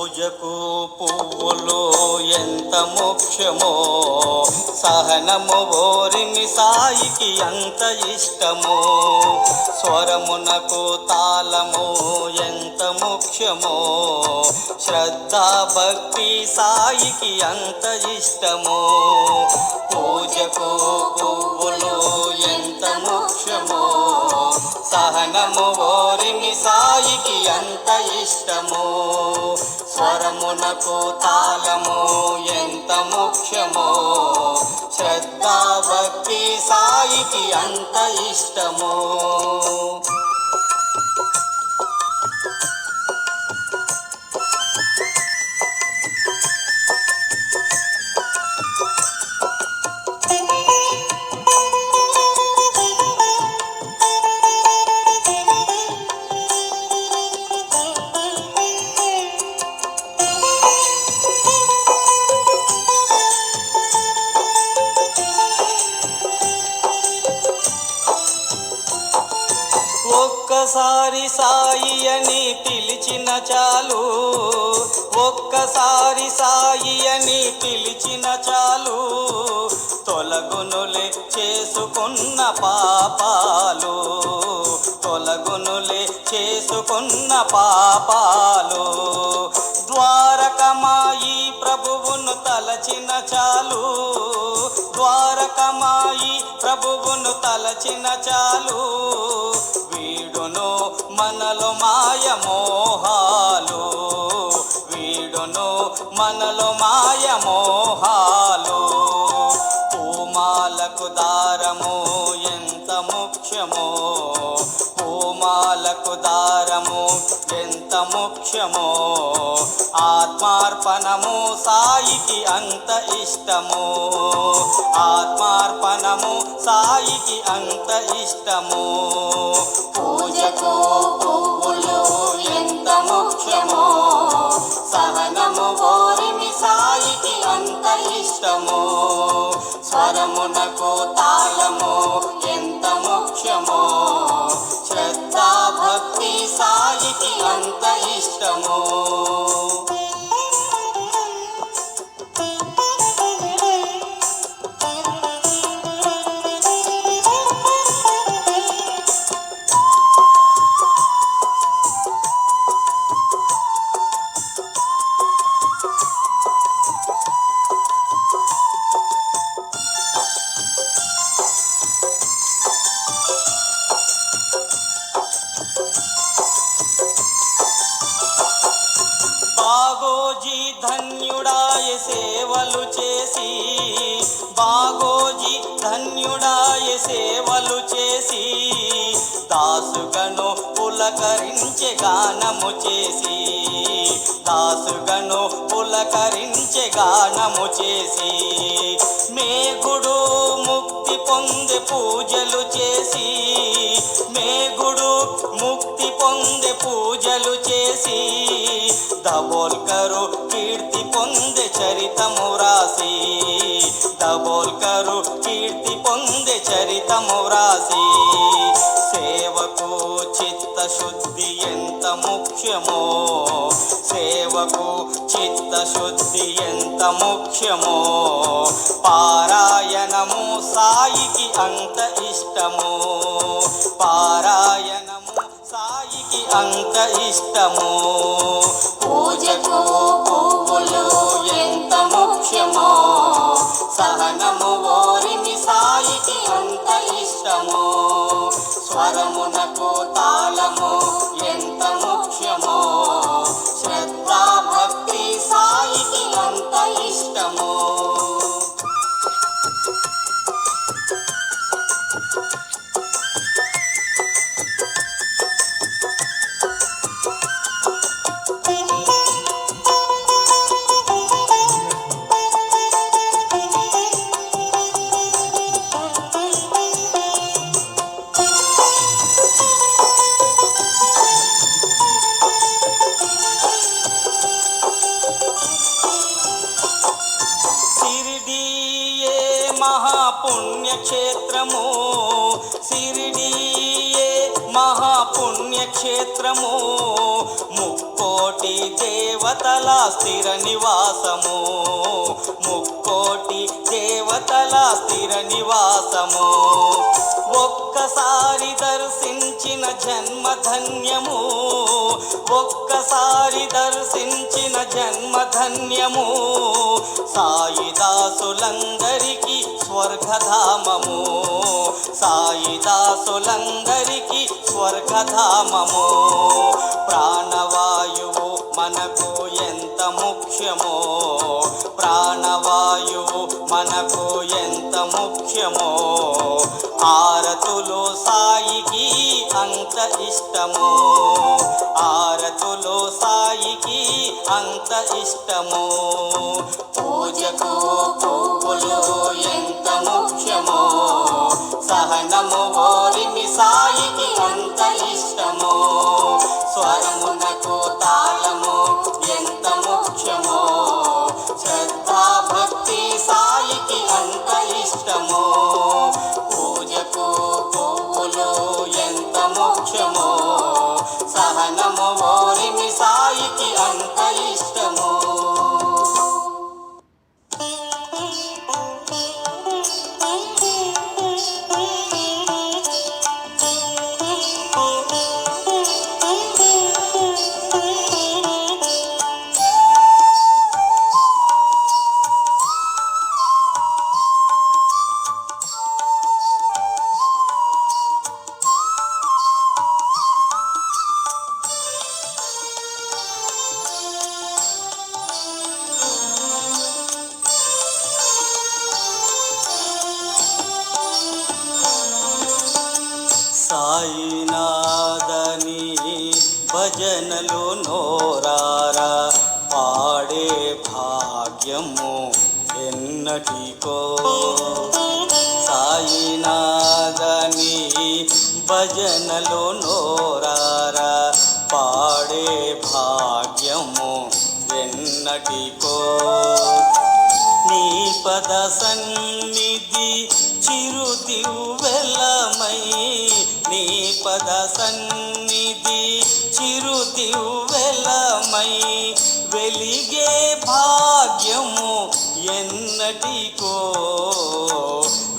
పూజకు పువ్వులు ఎంత ముఖ్యమో, సహనము ఓరిమి సాయికి అంత ఇష్టమో. స్వరమునకు తాళము ఎంత ముఖ్యమో, శ్రద్ధా భక్తి సాయికి అంత ఇష్టమో. పూజకు పువ్వులు ఎంత ముఖ్యమో, సహనము ఓరిమి సాయికి అంత ఇష్టమో. స్వరమునకు తాళము ఎంత ముఖ్యమో, శ్రద్ధా భక్తి సాయికి అంత ఇష్టమో. ఒక్కసారి సాయి అని పిలిచిన చాలు, ఒక్కసారి సాయి అని పిలిచిన చాలు. తొలగునులే చేసుకున్న పాపాలు, తొలగునులే చేసుకున్న పాపాలు. ద్వారకమాయి ప్రభువును తలచిన చాలు, ద్వారకమాయి ప్రభువును తలచిన చాలు. వీడును మనలో మాయ మోహాలు, వీడును మనలో మాయ మోహాలు. పూమాలకు దారము ఎంత ముఖ్యమో, పూమాలకు దారము ఎంత ముఖ్యమో. ఆత్మార్పణము సాయికి అంత ఇష్టము, ఆత్మార్పణము సాయికి అంత ఇష్టము. పూజకు పువ్వులు ఎంత ముఖ్యమో, సహనము ఓరిమి సాయికి అంత ఇష్టము. స్వరమునకు తాళము ఎంత ముఖ్యమో, శ్రద్ధా భక్తి సాయికి అంత ఇష్టము. బాగోజీ ధన్యుడాయ సేవలు చేసి, బాగోజీ ధన్యుడాయ సేవలు చేసి. దాసుగను పులకరించే గానము చేసి, దాసుగను పులకరించే గానము చేసి. మేగుడు ముక్తి పొందే పూజలు చేసి, మేగుడు ముక్తి పొందే పూజలు చేసి. దబోల్కరు కీర్తి పొందే చరితము రాసి, దబోల్కరు కీర్తి పొందే చరితము రాసి. సేవకు చిత్తశుద్ధి ఎంత ముఖ్యమో, సేవకు చిత్తశుద్ధి ఎంత ముఖ్యమో. పారాయణము సాయికి అంత ఇష్టము, పారాయణము సాయికి అంత ఇష్టము. పూజకు పువ్వులు ఎంత ముఖ్యమో, సహనము ఓరిమి సాయికి అంత ఇష్టము. స్వరమునకు తాళము ఎంత ముఖ్యమో, శ్రద్ధా భక్తి సాయికి అంత ఇష్టము. మహాపుణ్యక్షేత్రము, షిరిడీయే మహాపుణ్యక్షేత్రము, ముక్కోటి దేవతల స్థిర నివాసము, ముక్కోటి దేవతల స్థిర నివాసము. ఒక్కసారి దర్శించిన జన్మధన్యము, ఒక్కసారి దర్శించిన జన్మధన్యము. సాయిదాసులందరికీ స్వర్గధామము, సాయిదాసులందరికీ స్వర్గధామము. ప్రాణవాయువు మనకు ఎంత ముఖ్యమో, ప్రాణవాయువు మనకు ఎంత ముఖ్యమో. ఆరతులో సాయికి అంత ఇష్టము, ఆరతులో సాయికి అంత ఇష్టము. పూజకు పువ్వులు ఎంత ముఖ్యమో, సహనము ఓరిమి సాయికి అంత ఇష్టము. స్వరమునకు తాళము ఎంత ముఖ్యమో, శ్రద్ధా భక్తి సాయికి అంత ఇష్టము. పూజకు పువ్వులు ఎంత ముఖ్యమో, సహనము ఓరిమి సాయికి అంత ఇష్టము. సాయినాథని భజనలు నోరారా పాడే భాగ్యము ఎన్నటికో. సాయినాథని భజనలు నోరారా పాడే భాగ్యము ఎన్నటికో. నీ పద సన్నిధి చిరుదివ్వెలమై, నీ పద సన్నిధి చిరుదివ్వెలమై వెలిగే భాగ్యము ఎన్నటికో,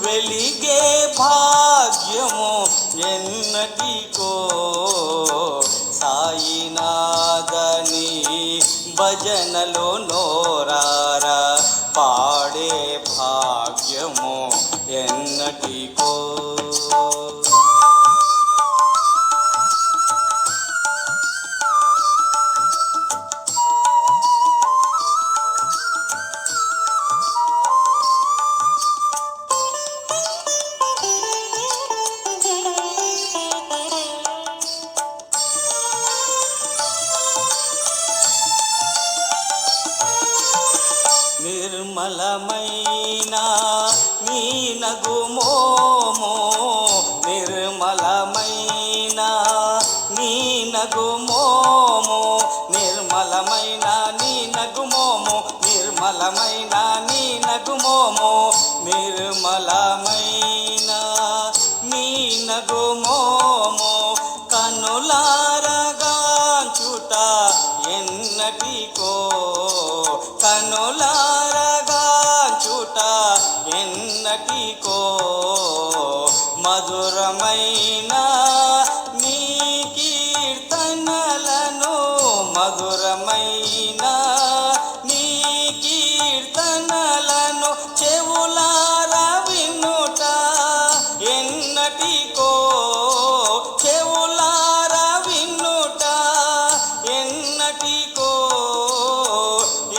వెలిగే భాగ్యము ఎన్నటికో. సాయినాథని భజనలు నోరారా పాడే భాగ్యము ఎన్నటికో. నిర్మలమైన నీ నగుమోమో, నిర్మలమైన నీ నగుమోమో, నిర్మలమైన నీ నగుమోమో, నిర్మలమైన నీ నగుమోమో, నిర్మలమైన నీ నగుమోమో. కనులారగాంచుట ఎన్నటికో, కనులారగాంచుట ఎన్నటికో. మధురమైన నీ కీర్తనలను, మధురమైన నీ కీర్తనలను చెవులార వినుట ఎన్నటికో, చెవులార వినుట ఎన్నటికో,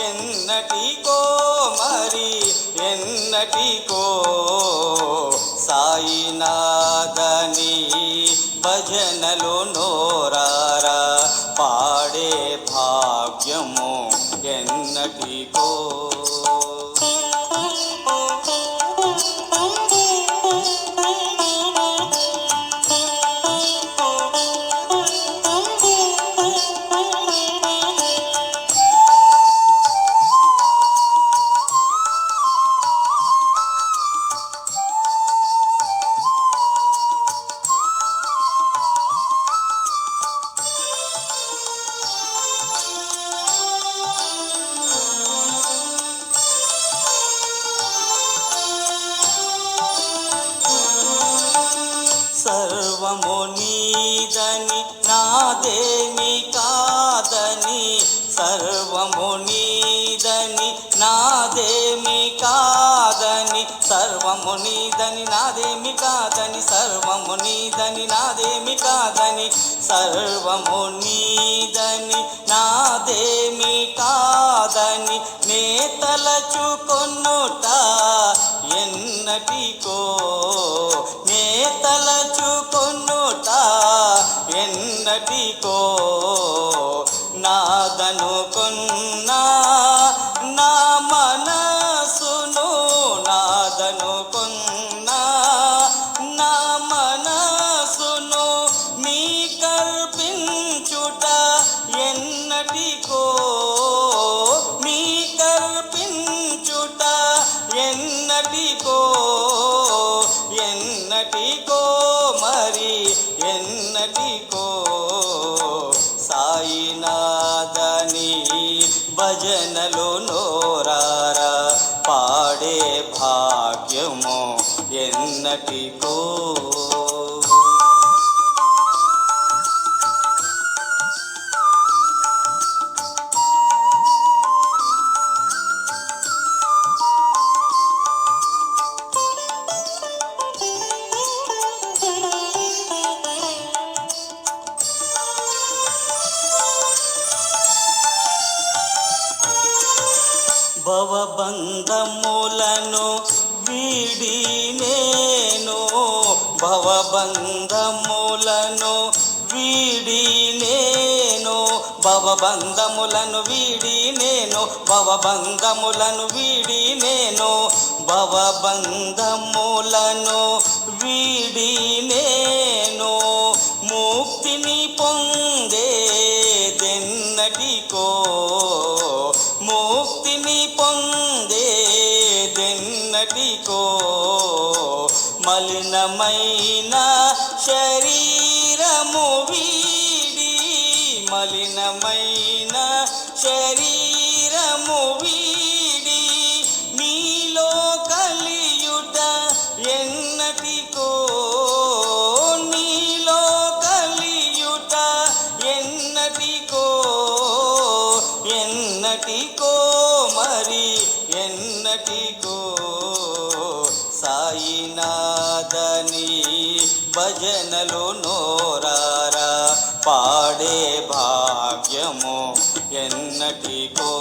ఎన్నటికో మరి ఎన్నటికో. సాయినాథని భజనలు నోరారా పాడే భాగ్యము ఎన్నటికో. సర్వము నీదని నాదేమి కాదని, సర్వము నీదని నాదేమి కాదని, సర్వము నీదని నాదేమి కాదని, సర్వము నీదని నాదేమి కాదని, సర్వము నీదని నాదేమి కాదని, నే తలచుకొనుట ఎన్నటికో, నే తలచుకొనుట ఎన్నటికో, నాదనుకున్నా నా మనసును, నాదనుకున్నా నా మనసును నీ కల్పించుట ఎన్నటికో, నీ కల్పించుట ఎన్నటికో, ఎన్నటికో మరి ఎన్నటికో, సాయినాథని భజనలు నోరారా పాడే భాగ్యము ఎన్నటికో. భవబంధములను వీడి నేను, భవబంధములను వీడి నేను, భవబంధములను వీడి నేను, భవబంధములను వీడి నేను, భవబంధములను వీడి నేను, ముక్తిని పొందేదెన్నటికో, ముక్తిని పొందేదెన్నటికో, మలినమైన శరీరము వీడి, మలినమైన శరీరము వీడి, నీలో కలియుట ఎన్నటికో, నీలో కలియుట ఎన్నటికో, ఎన్నటికో మరి ఎన్నటికో, సాయినాథని భజనలు నోరారా పాడే భాగ్యము ఎన్నటికో.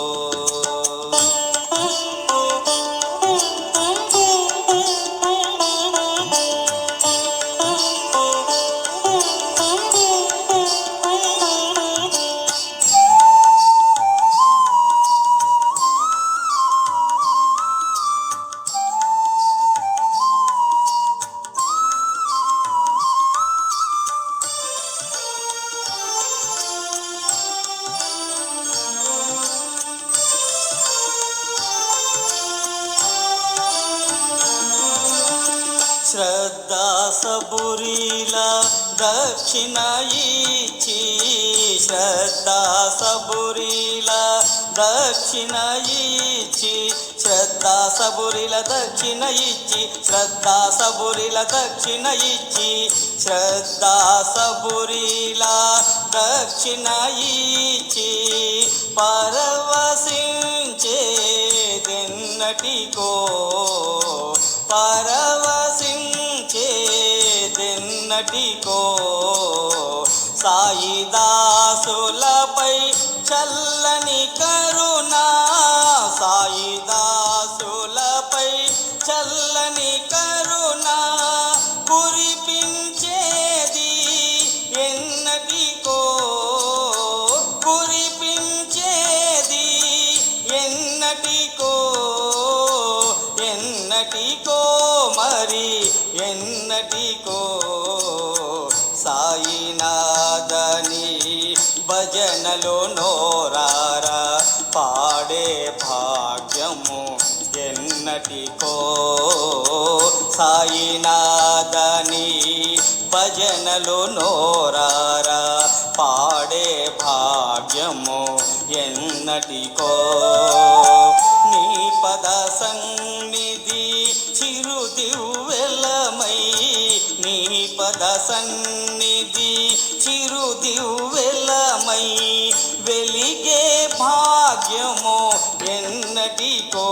శ్రద్ధా సబురీల దక్షిణ ఇచ్చి, శ్రద్ధా సబురీల దక్షిణ ఇచ్చి, శ్రద్ధా సబురీల దక్షిణ ఇచ్చి, శ్రద్ధా సబురీల దక్షిణ ఇచ్చి, శ్రద్ధా సబురీల దక్షిణ ఇచ్చి, పరవశించేదెన్నటికో, పరవశించేదెన్నటికో, సాయిదాసులపై చల్లని కరుణా, సాయిదాసులపై చల్లని కరుణా కురిపించేది ఎన్నటికో, కురిపించేది ఎన్నటికో, ఎన్నటికో మరి ఎన్నటికో, సాయినాథని భజనలు నోరారా పాడే భాగ్యము ఎన్నటికో, సాయినాథని భజనలు నోరారా పాడే భాగ్యము ఎన్నటికో, నీ పద సన్నిధి చిరుదివ్వెలమై, నీ పద సన్నిధి చిరుదివ్వెలమై వెలిగే భాగ్యము ఎన్నటికో,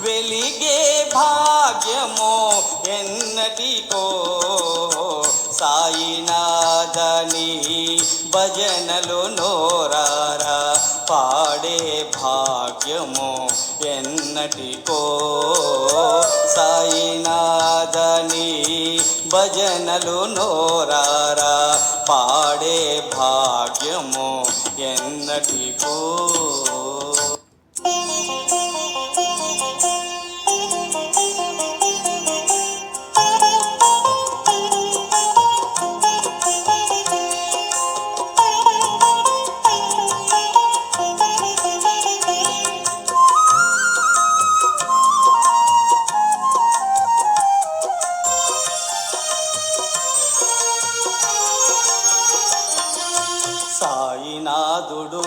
వెలిగే భాగ్యము ఎన్నటికో. సాయినాథని భజనలు నోరారా పాడే భాగ్యము ఎన్నటికో. సాయినాథని భజనలు నోరారా పాడే భాగ్యము ఎన్నటికో. సాయినాథుడు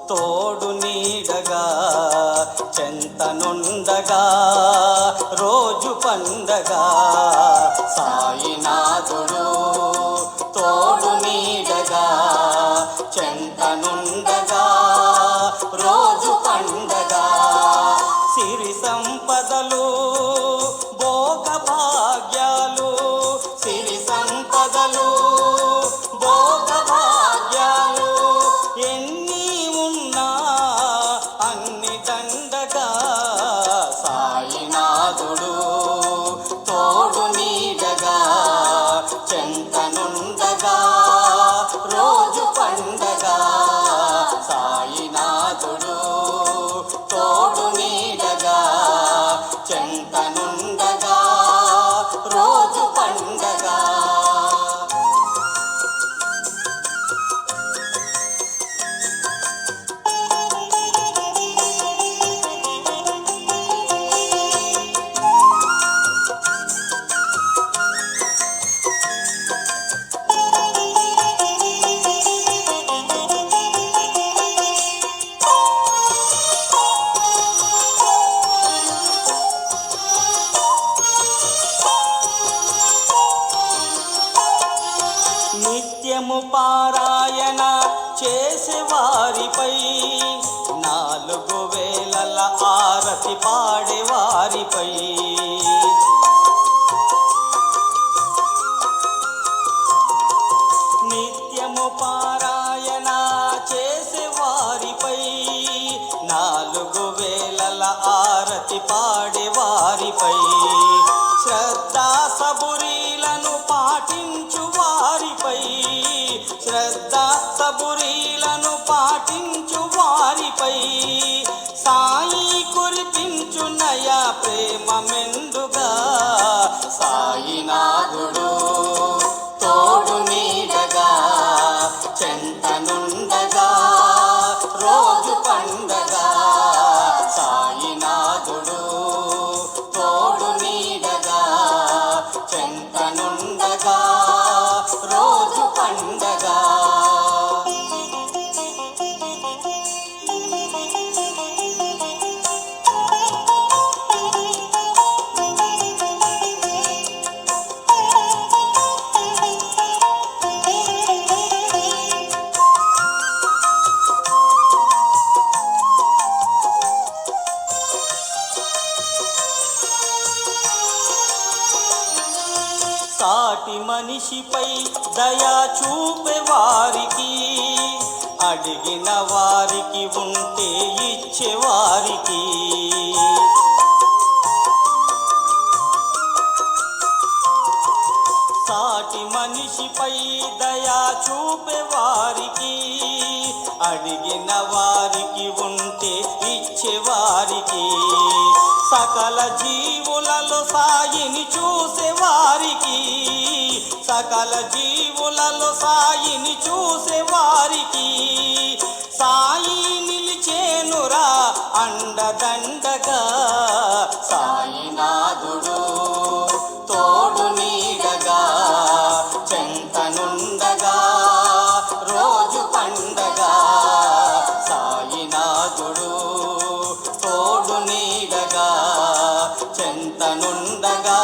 తోడు నీడగా చెంతనుండగా రోజు పండగా. సాయినాథుడు తోడు నీడగా చెంతనుండగా రోజు పండగా. సిరి సంపదలు భోగ భాగ్యాలు, సిరి సంపదలు భోగ భాగ్యాలు ఎన్ని ఉన్నా అన్ని దండగా. సాయినాథుడు తోడు నీడగా చెంతనుండగా రోజు పండగా. సాయినాథుడు తోడు నీడగా చెంతనుండగా రోజు పండగా. నిత్యము పారాయణ చేసేవారిపై, 4 వేళల ఆరతి పాడేవారిపై. నిత్యము పారాయణ చేసేవారిపై, 4 వేళల ఆరతి పాడేవారిపై. శ్రద్ధా సబురీలను పాటించు వారిపై, శ్రద్ధా సబురీలను పాటించు వారిపై. సాయి కురిపించునయ ప్రేమ మెండుగా. సాయినాథుడు తోడు నీడగా చెంతనుండగా రోజు పండగా. సాయినాథుడు తోడు నీడగా చెంతనుండగా రోజు పండగా. సాటి మనిషిపై దయా చూపే వారికి, అడిగిన వారికి ఉంటే ఇచ్చేవారికి. సాటి మనిషిపై దయా చూపే వారికి, అడిగిన వారికి ఉంటే ఇచ్చేవారికి. సకల జీవులలో సాయిని చూసేవారికి, సకల జీవులలో సాయిని చూసేవారికి. సాయి నిలిచేనురా అండదండగా. సాయినాథుడు తోడు నీడగా చెంతనుండగా రోజు పండగా. సాయినాథుడు తోడు నీడగా చెంతనుండగా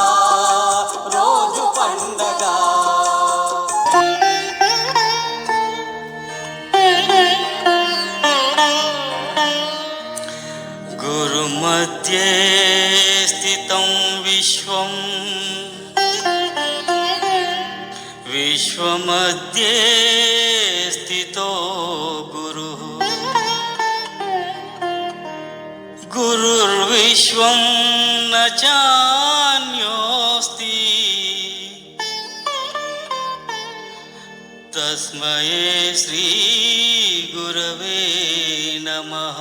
मध्ये स्थितं विश्वं विश्वमध्ये स्थितो गुरुः गुरुर्विश्वं न चान्योऽस्ति तस्मै श्री गुरवे नमः।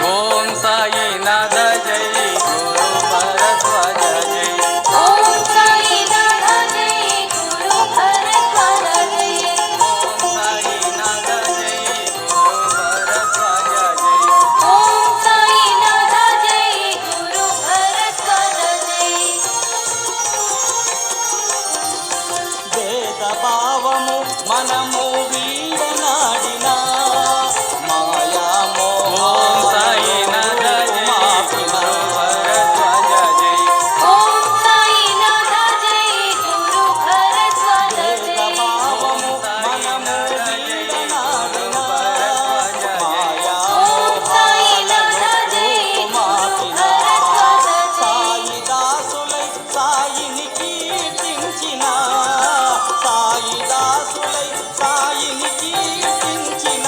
ओम साईनाथ जय गुरु भरद्वाज जय। ओम साईनाथ जय गुरु भरद्वाज जय। ओम साईनाथ जय गुरु भरद्वाज जय। ओम साईनाथ जय गुरु भरद्वाज जय। వేద భావము మనము వీడనాడినా మాయా మోహం సాయినాథ జయ గురు భరద్వాజ జయ। ओम साईनाथ जय गुरु भरद्वाज వేద जय। భావము మనము వీడనాడినా మాయా ओम साईनाथ जय गुरु भरद्वाज जय। సాయి దాసులై సాయిని కీర్తించిన సాయి దాసులై సాయిని కీర్తించిన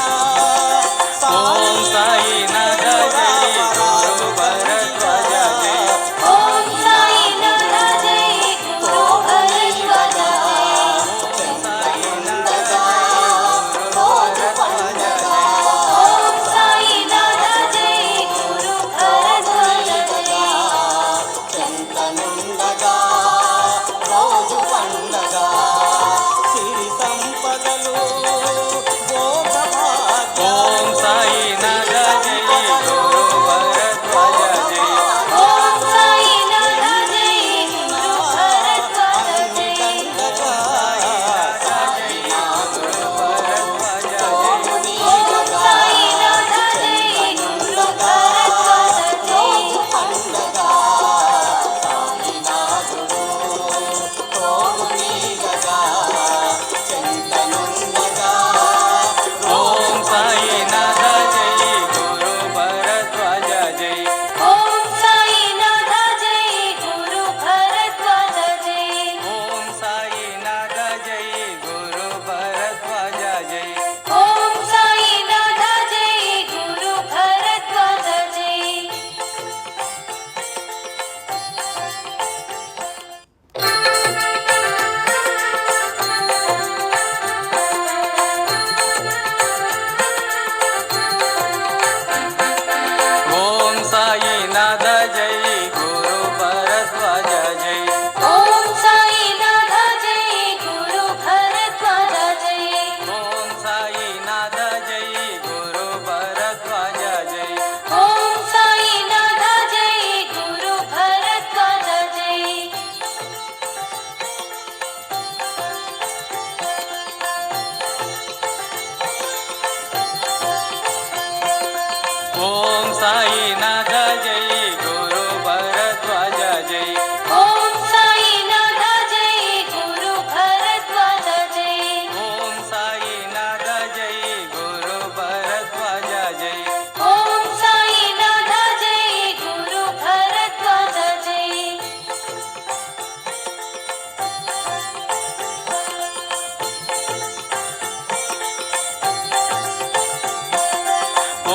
ఓం సాయినాథ జయ గురు భరద్వాజ జయ। ओम साईनाथ जय गुरु भरद्वाज जय। ओम साईनाथ जय गुरु भरद्वाज जय। చెంతనుండగా రోజు పండగా సిరి సంపదలు భోగ భాగ్యం ఓం సాయినాథ జయ గురు భరద్వాజ జయ। ओम साईनाथ जय गुरु भरद्वाज जय। ओम साईनाथ जय गुरु भरद्वाज जय। ఓం సాయినాథ జయ గురు భరద్వాజ జయ। ओम साईनाथ जय गुरु भरद्वाज जय। ఓం సాయినాథ జయ గురు భరద్వాజ జయ। ओम साईनाथ जय गुरु भरद्वाज जय। ఓం సాయినాథ జయ గురు భరద్వాజ జయ। ओम साईनाथ जय गुरु भरद्वाज जय। ఓం సాయినాథ జయ గురు భరద్వాజ జయ। ओम साईनाथ जय गुरु भरद्वाज जय। ఓం సాయినాథ జయ గురు భరద్వాజ జయ। ओम साईनाथ जय गुरु भरद्वाज जय। ఓం సాయినాథ జయ గురు భరద్వాజ జయ। ओम साईनाथ जय गुरु भरद्वाज जय।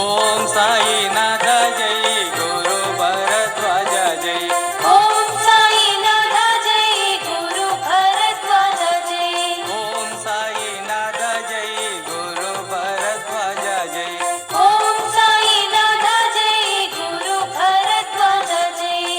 ఓం సాయినాథ జయ గురు భరద్వాజ జయ। ओम साईनाथ जय गुरु भरद्वाज जय। ఓం సాయినాథ జయ గురు భరద్వాజ జయ। ओम साईनाथ जय गुरु भरद्वाज जय।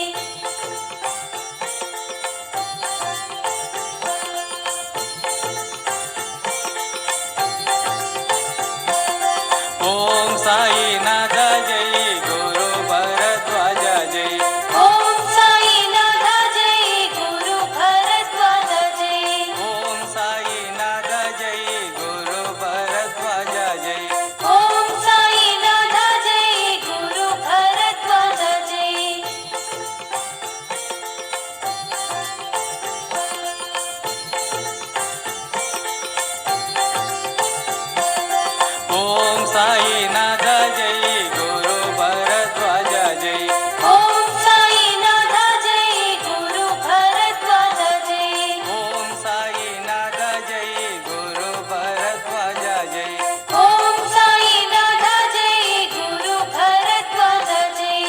ఓం సాయినాథ జయ గురు భరద్వాజ జయ। ओम साईनाथ जय गुरु भरद्वाज जय। ఓం సాయినాథ జయ గురు భరద్వాజ జయ। ओम साईनाथ సాయినాథ జై గురు భరద్వాజ జై ఓం సాయినాథ జై గురు భరద్వాజ జై ఓం సాయినాథ జై గురు భరద్వాజ జై ఓం సాయినాథ జై గురు భరద్వాజ జై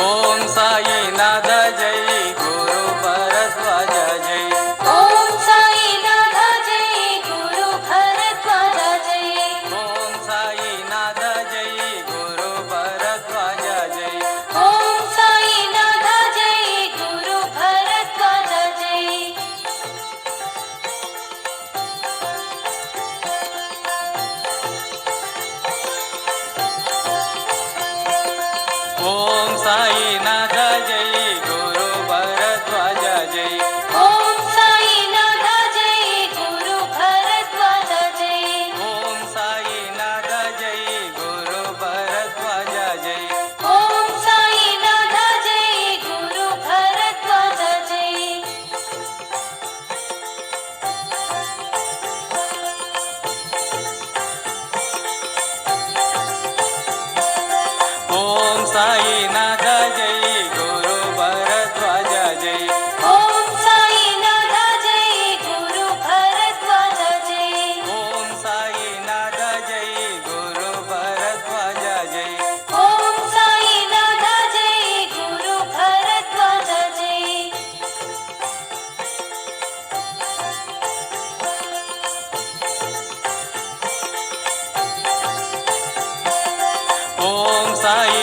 ఓం సాయినాథ జై గురు భరద్వాజ జై ఓం సాయినాథ జై గురు భరద్వాజ జై ఓం సాయినాథ జై గురు భరద్వాజ జై ఓం సాయినాథ జై గురు భరద్వాజ జై ఓం సాయినాథ జై గురు భరద్వాజ జై ఓం సాయినాథ జై గురు భరద్వాజ జై ఓం సాయినాథ జై గురు భరద్వాజ జై ఓం సాయినాథ జై గురు భరద్వాజ జై ఓం సాయినాథ జై గురు భరద్వాజ జై ఓం సాయినాథ జై గురు భరద్వాజ జై ఓం సాయినాథ జై గురు భరద్వాజ జై ఓం సాయినాథ జై గురు భరద్వాజ జై ఓం సాయి